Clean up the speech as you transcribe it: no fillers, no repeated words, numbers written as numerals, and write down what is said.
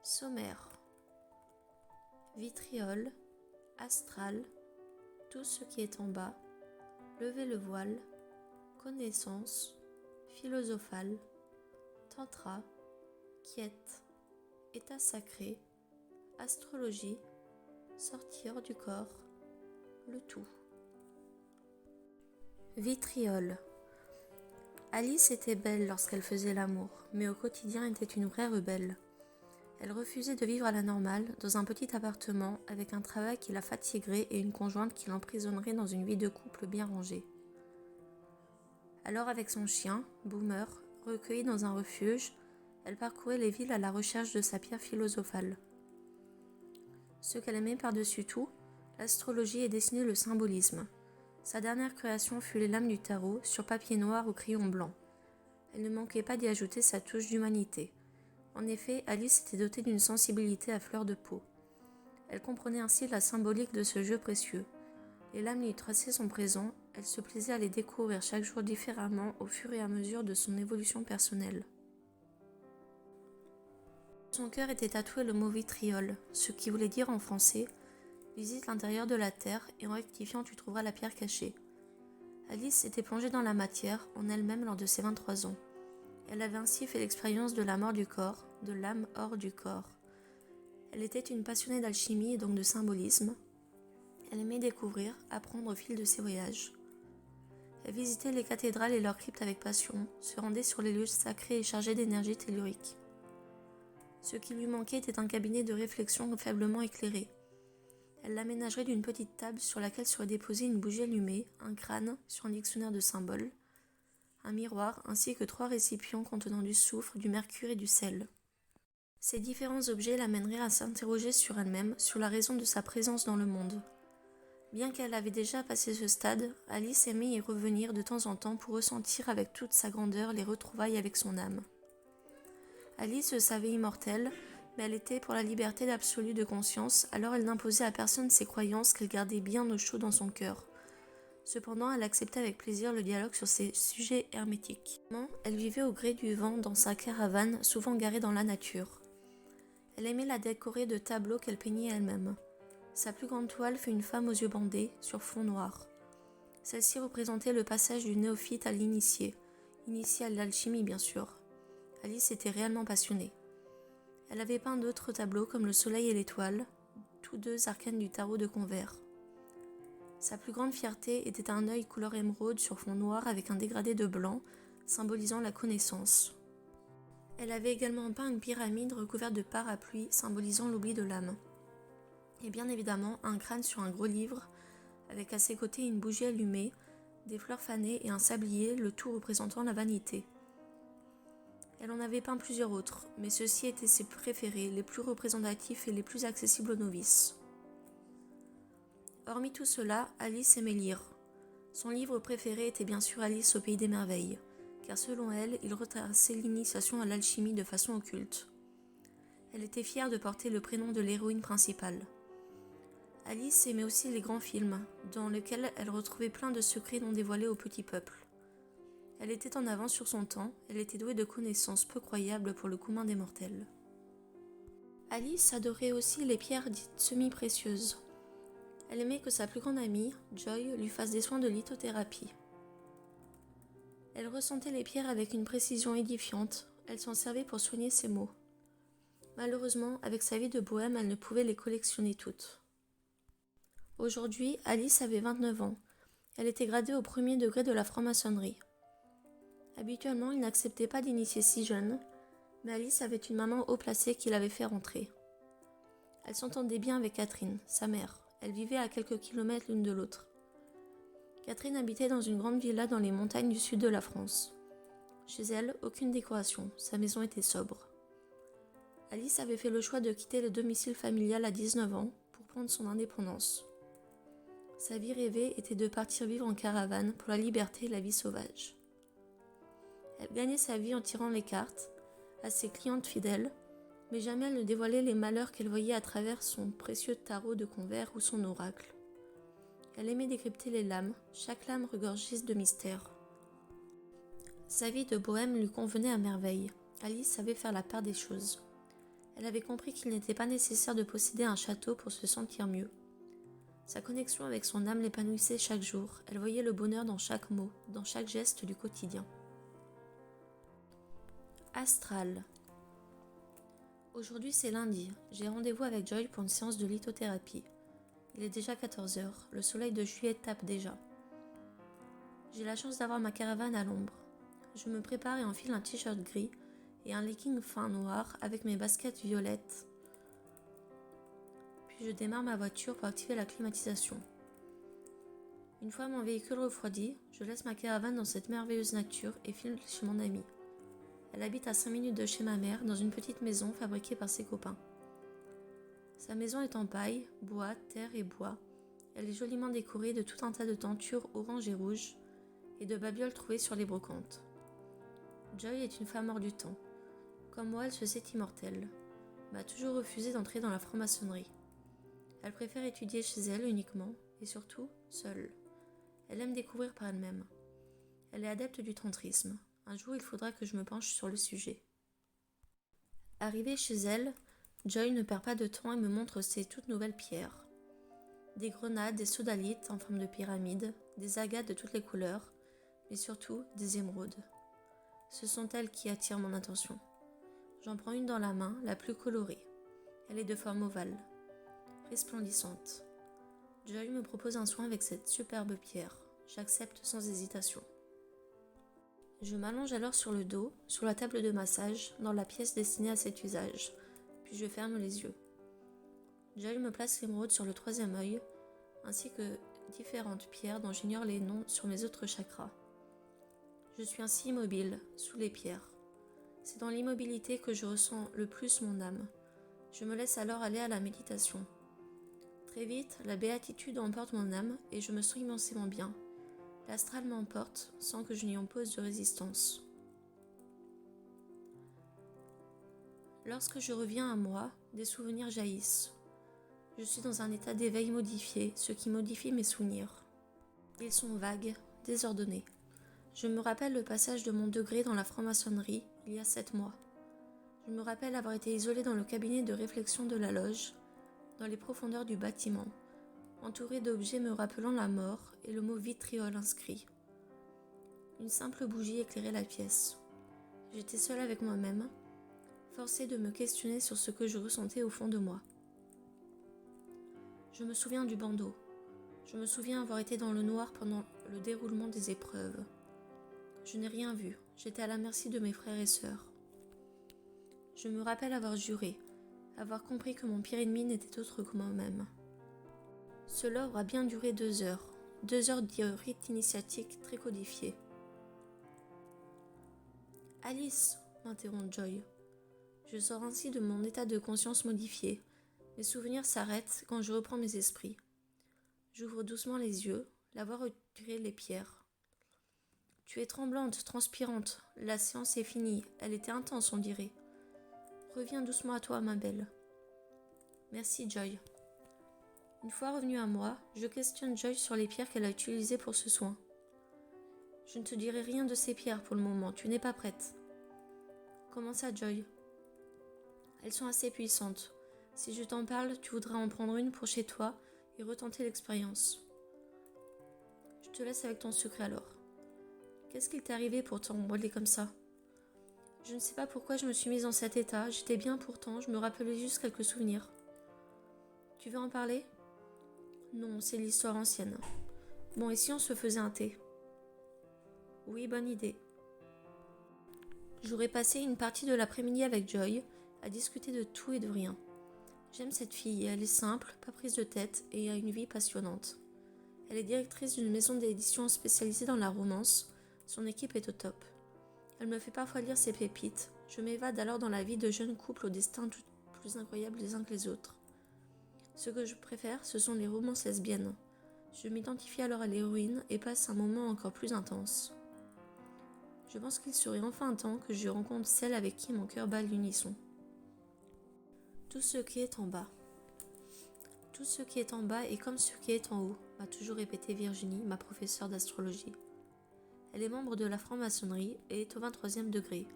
Sommaire. Vitriol, astral, tout ce qui est en bas, lever le voile, connaissance, philosophale, tantra, quiète, état sacré, astrologie, sortir du corps, le tout. Vitriol. Alice était belle lorsqu'elle faisait l'amour, mais au quotidien était une vraie rebelle. Elle refusait de vivre à la normale, dans un petit appartement, avec un travail qui la fatiguerait et une conjointe qui l'emprisonnerait dans une vie de couple bien rangée. Alors avec son chien, Boomer, recueilli dans un refuge, elle parcourait les villes à la recherche de sa pierre philosophale. Ce qu'elle aimait par-dessus tout, l'astrologie et dessiner le symbolisme. Sa dernière création fut les lames du tarot, sur papier noir ou crayon blanc. Elle ne manquait pas d'y ajouter sa touche d'humanité. En effet, Alice était dotée d'une sensibilité à fleur de peau. Elle comprenait ainsi la symbolique de ce jeu précieux. Les lames lui traçaient son présent, elle se plaisait à les découvrir chaque jour différemment au fur et à mesure de son évolution personnelle. Son cœur était tatoué le mot vitriol, ce qui voulait dire en français « visite l'intérieur de la terre et en rectifiant tu trouveras la pierre cachée ». Alice s'était plongée dans la matière en elle-même lors de ses 23 ans. Elle avait ainsi fait l'expérience de la mort du corps, de l'âme hors du corps. Elle était une passionnée d'alchimie et donc de symbolisme. Elle aimait découvrir, apprendre au fil de ses voyages. Elle visitait les cathédrales et leurs cryptes avec passion, se rendait sur les lieux sacrés et chargés d'énergie tellurique. Ce qui lui manquait était un cabinet de réflexion faiblement éclairé. Elle l'aménagerait d'une petite table sur laquelle serait déposée une bougie allumée, un crâne sur un dictionnaire de symboles, un miroir ainsi que 3 récipients contenant du soufre, du mercure et du sel. Ces différents objets l'amèneraient à s'interroger sur elle-même, sur la raison de sa présence dans le monde. Bien qu'elle avait déjà passé ce stade, Alice aimait y revenir de temps en temps pour ressentir avec toute sa grandeur les retrouvailles avec son âme. Alice se savait immortelle, mais elle était pour la liberté absolue de conscience, alors elle n'imposait à personne ses croyances qu'elle gardait bien au chaud dans son cœur. Cependant, elle acceptait avec plaisir le dialogue sur ces sujets hermétiques. Elle vivait au gré du vent dans sa caravane, souvent garée dans la nature. Elle aimait la décorer de tableaux qu'elle peignait elle-même. Sa plus grande toile fut une femme aux yeux bandés, sur fond noir. Celle-ci représentait le passage du néophyte à l'initié, initié à l'alchimie bien sûr. Alice était réellement passionnée. Elle avait peint d'autres tableaux comme le soleil et l'étoile, tous deux arcanes du tarot de Convert. Sa plus grande fierté était un œil couleur émeraude sur fond noir avec un dégradé de blanc, symbolisant la connaissance. Elle avait également peint une pyramide recouverte de parapluies, symbolisant l'oubli de l'âme. Et bien évidemment, un crâne sur un gros livre, avec à ses côtés une bougie allumée, des fleurs fanées et un sablier, le tout représentant la vanité. Elle en avait peint plusieurs autres, mais ceux-ci étaient ses préférés, les plus représentatifs et les plus accessibles aux novices. Hormis tout cela, Alice aimait lire. Son livre préféré était bien sûr Alice au pays des merveilles, car selon elle, il retraçait l'initiation à l'alchimie de façon occulte. Elle était fière de porter le prénom de l'héroïne principale. Alice aimait aussi les grands films, dans lesquels elle retrouvait plein de secrets non dévoilés au petit peuple. Elle était en avance sur son temps, elle était douée de connaissances peu croyables pour le commun des mortels. Alice adorait aussi les pierres dites semi-précieuses. Elle aimait que sa plus grande amie, Joy, lui fasse des soins de lithothérapie. Elle ressentait les pierres avec une précision édifiante, elle s'en servait pour soigner ses maux. Malheureusement, avec sa vie de bohème, elle ne pouvait les collectionner toutes. Aujourd'hui, Alice avait 29 ans. Elle était gradée au 1er degré de la franc-maçonnerie. Habituellement, il n'acceptait pas d'initier si jeune, mais Alice avait une maman haut placée qui l'avait fait rentrer. Elle s'entendait bien avec Catherine, sa mère. Elles vivaient à quelques kilomètres l'une de l'autre. Catherine habitait dans une grande villa dans les montagnes du sud de la France. Chez elle, aucune décoration, sa maison était sobre. Alice avait fait le choix de quitter le domicile familial à 19 ans pour prendre son indépendance. Sa vie rêvée était de partir vivre en caravane pour la liberté et la vie sauvage. Elle gagnait sa vie en tirant les cartes à ses clientes fidèles, mais jamais elle ne dévoilait les malheurs qu'elle voyait à travers son précieux tarot de Convert ou son oracle. Elle aimait décrypter les lames, chaque lame regorgée de mystère. Sa vie de bohème lui convenait à merveille. Alice savait faire la part des choses. Elle avait compris qu'il n'était pas nécessaire de posséder un château pour se sentir mieux. Sa connexion avec son âme l'épanouissait chaque jour. Elle voyait le bonheur dans chaque mot, dans chaque geste du quotidien. Astral. Aujourd'hui c'est lundi. J'ai rendez-vous avec Joy pour une séance de lithothérapie. Il est déjà 14 h. Le soleil de juillet tape déjà. J'ai la chance d'avoir ma caravane à l'ombre. Je me prépare et enfile un t-shirt gris et un legging fin noir avec mes baskets violettes. Puis je démarre ma voiture pour activer la climatisation. Une fois mon véhicule refroidi, je laisse ma caravane dans cette merveilleuse nature et file chez mon amie. Elle habite à 5 minutes de chez ma mère dans une petite maison fabriquée par ses copains. Sa maison est en paille, bois, terre et bois. Elle est joliment décorée de tout un tas de tentures orange et rouge et de babioles trouvées sur les brocantes. Joy est une femme hors du temps. Comme moi, elle se sait immortelle, mais a toujours refusé d'entrer dans la franc-maçonnerie. Elle préfère étudier chez elle uniquement, et surtout, seule. Elle aime découvrir par elle-même. Elle est adepte du tantrisme. Un jour, il faudra que je me penche sur le sujet. Arrivée chez elle, Joy ne perd pas de temps et me montre ses toutes nouvelles pierres. Des grenades, des sodalites en forme de pyramide, des agates de toutes les couleurs, mais surtout des émeraudes. Ce sont elles qui attirent mon attention. J'en prends une dans la main, la plus colorée. Elle est de forme ovale, resplendissante. Joy me propose un soin avec cette superbe pierre. J'accepte sans hésitation. Je m'allonge alors sur le dos, sur la table de massage, dans la pièce destinée à cet usage, puis je ferme les yeux. Joy me place l'émeraude sur le troisième œil, ainsi que différentes pierres dont j'ignore les noms sur mes autres chakras. Je suis ainsi immobile, sous les pierres. C'est dans l'immobilité que je ressens le plus mon âme. Je me laisse alors aller à la méditation. Très vite, la béatitude emporte mon âme et je me sens immensément bien. L'astral m'emporte sans que je n'y oppose de résistance. Lorsque je reviens à moi, des souvenirs jaillissent. Je suis dans un état d'éveil modifié, ce qui modifie mes souvenirs. Ils sont vagues, désordonnés. Je me rappelle le passage de mon degré dans la franc-maçonnerie il y a 7 mois. Je me rappelle avoir été isolée dans le cabinet de réflexion de la loge, dans les profondeurs du bâtiment, entourée d'objets me rappelant la mort et le mot vitriol inscrit. Une simple bougie éclairait la pièce. J'étais seule avec moi-même, forcée de me questionner sur ce que je ressentais au fond de moi. Je me souviens du bandeau. Je me souviens avoir été dans le noir pendant le déroulement des épreuves. Je n'ai rien vu, j'étais à la merci de mes frères et sœurs. Je me rappelle avoir juré, avoir compris que mon pire ennemi n'était autre que moi-même. Cela aura bien duré 2 heures, 2 heures de rite initiatique très codifié. « Alice !» m'interrompt Joy. Je sors ainsi de mon état de conscience modifié. Mes souvenirs s'arrêtent quand je reprends mes esprits. J'ouvre doucement les yeux, la voix retirer les pierres. « Tu es tremblante, transpirante. La séance est finie. Elle était intense, on dirait. Reviens doucement à toi, ma belle. » Merci, Joy. Une fois revenue à moi, je questionne Joy sur les pierres qu'elle a utilisées pour ce soin. Je ne te dirai rien de ces pierres pour le moment, tu n'es pas prête. Comment ça, Joy? Elles sont assez puissantes. Si je t'en parle, tu voudras en prendre une pour chez toi et retenter l'expérience. Je te laisse avec ton secret alors. Qu'est-ce qu'il t'est arrivé pour t'embrûler comme ça? Je ne sais pas pourquoi je me suis mise dans cet état, j'étais bien pourtant, je me rappelais juste quelques souvenirs. Tu veux en parler? Non, c'est l'histoire ancienne. Bon, et si on se faisait un thé? Oui, bonne idée. J'aurais passé une partie de l'après-midi avec Joy, à discuter de tout et de rien. J'aime cette fille, elle est simple, pas prise de tête et a une vie passionnante. Elle est directrice d'une maison d'édition spécialisée dans la romance, son équipe est au top. Elle me fait parfois lire ses pépites, je m'évade alors dans la vie de jeunes couples au destin tout plus incroyable les uns que les autres. Ce que je préfère, ce sont les romances lesbiennes. Je m'identifie alors à l'héroïne et passe un moment encore plus intense. Je pense qu'il serait enfin temps que je rencontre celle avec qui mon cœur bat l'unisson. Tout ce qui est en bas. Tout ce qui est en bas est comme ce qui est en haut, m'a toujours répété Virginie, ma professeure d'astrologie. Elle est membre de la franc-maçonnerie et est au 23e degré.